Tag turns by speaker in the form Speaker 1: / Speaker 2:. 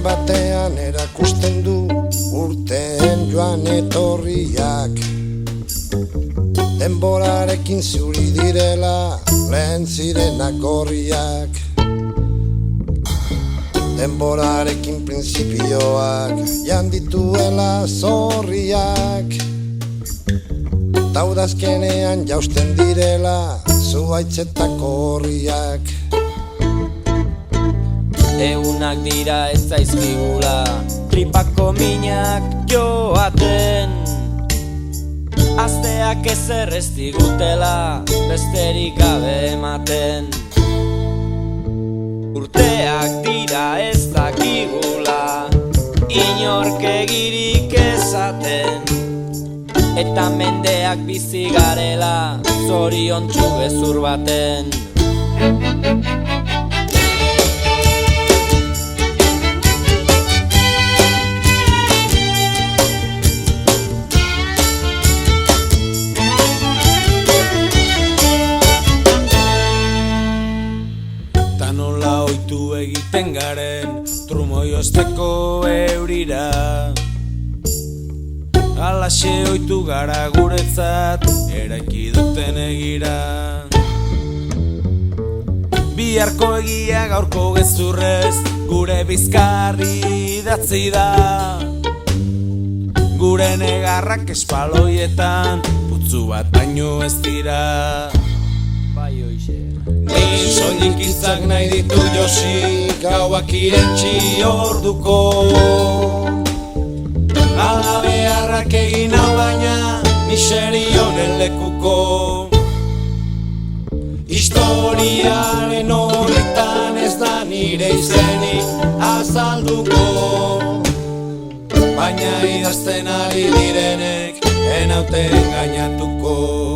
Speaker 1: batean erakusten du urteen joan etorriak. Denborarekin zuri direla lehen zirenak gorriak. Denborarekin printzipioak jan dituela zorriak. Taudazkenean jausten direla zuhaitzetako horriak.
Speaker 2: Egunak dira ez zaizkigula tripako minak joaten. Asteak ezer ez digutela besterik gabe ematen. Urteak dira ez dakigula inork egirik esaten. Eta mendeak bizi garela zoriontsu gezur baten.
Speaker 3: Nola oitu egiten garen trumoiozteko eurira. Alaxe oitu gara guretzat eraiki duten egira. Biharko egia gaurko gezurrez gure bizkarri idatzi da. Gure negarrak espaloietan putzu bat baino ez dira. Ni soilik hitzak nahi ditu Josi, gauak irentsi orduko. Ala beharrak egin hau baina miserionen lekuko. Historiaren horretan ez da nire izenik azalduko. Baina idazten ari direnek enauten gainatuko.